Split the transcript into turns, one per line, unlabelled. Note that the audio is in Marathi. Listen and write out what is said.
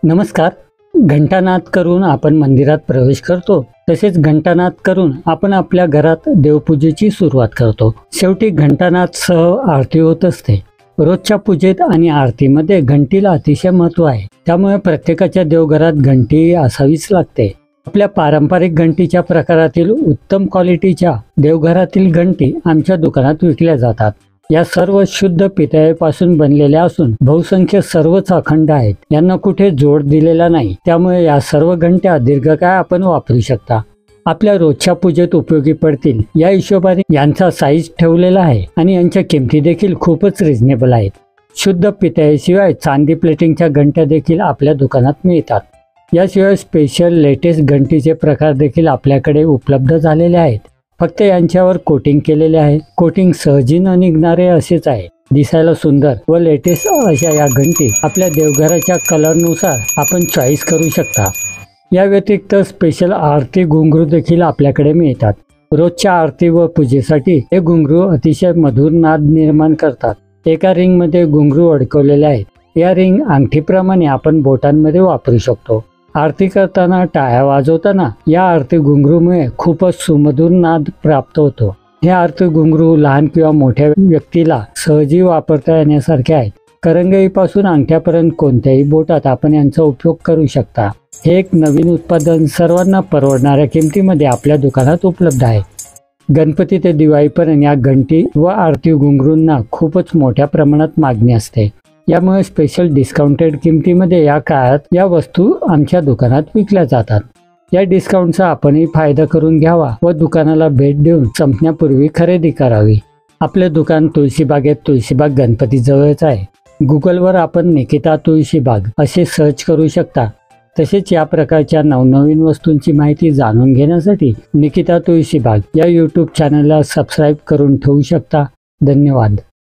नमस्कार. घंटानाद करून आपण मंदिरात प्रवेश करतो, तसेच घंटानाद करून आपण आपल्या घरात देवपूजेची सुरुवात करतो. शेवटी घंटानाद सह आरती होत असते. रोजच्या पूजेत आणि आरतीमध्ये घंटीला अतिशय महत्त्व आहे. त्यामुळे प्रत्येकाच्या देवघरात घंटी असावीच लागते. आपल्या पारंपरिक घंटीच्या प्रकारातील उत्तम क्वालिटीच्या देवघरातील घंटी आमच्या दुकानात विकल्या जातात. या सर्व शुद्ध पितळेपासून बनलेल्या असून बहुसंख्य सर्वच अखंड आहेत. यांना कुठे जोड दिलेला नाही. त्यामुळे या सर्व घंट्या दीर्घकाळ आपण वापरू शकता. आपल्या रोजच्या पूजेत उपयोगी पडतील या हिशोबाने यांचा साईज ठेवलेला आहे आणि यांच्या किमती देखील खूपच रिझनेबल आहेत. शुद्ध पितळेशिवाय चांदी प्लेटिंगच्या घंट्या देखील आपल्या दुकानात मिळतात. याशिवाय स्पेशल लेटेस्ट घंटीचे प्रकार देखील आपल्याकडे उपलब्ध झालेले आहेत. फक्त यांच्यावर कोटिंग केलेले आहे. कोटिंग सहजी न निघणारे असेच आहे. दिसायला सुंदर व लेटेस्ट अशा या घंटी आपल्या देवघराच्या कलरनुसार आपण चॉईस करू शकता. या व्यतिरिक्त स्पेशल आरती घुंगरू देखील आपल्याकडे मिळतात. रोजच्या आरती व पूजेसाठी हे घुंगरू अतिशय मधुर नाद निर्माण करतात. एका रिंगमध्ये घुंगरू अडकवलेले आहेत. या रिंग अंगठीप्रमाणे आपण बोटांमध्ये वापरू शकतो. आरती करताना टाळ्या वाजवताना या आरती घुंगरूमुळे खूपच सुमधुर नाद प्राप्त होतो. हे आरती घुंगरू लहान किंवा मोठ्या व्यक्तीला सहजी वापरता येण्यासारखे आहेत. करंगईपासून अंगठ्यापर्यंत कोणत्याही बोटात आपण यांचा उपयोग करू शकता. हे एक नवीन उत्पादन सर्वांना परवडणाऱ्या किमतीमध्ये आपल्या दुकानात उपलब्ध आहे. गणपती ते दिवाळीपर्यंत या घंटी व आरती घुंगरूंना खूपच मोठ्या प्रमाणात मागणी असते. यामुळे स्पेशल डिस्काउंटेड किमतीमध्ये या काळात या वस्तू आमच्या दुकानात विकल्या जातात. या डिस्काउंटचा आपणही फायदा करून घ्यावा व दुकानाला भेट देऊन संपण्यापूर्वी खरेदी करावी. आपले दुकान तुळशीबागेत तुळशीबाग गणपती जवळच आहे. गुगलवर आपण निकिता तुळशीबाग असे सर्च करू शकता. तसेच या प्रकारच्या नवनवीन वस्तूंची माहिती जाणून घेण्यासाठी निकिता तुळशीबाग या यूट्यूब चॅनलला सबस्क्राईब करून ठेवू शकता. धन्यवाद.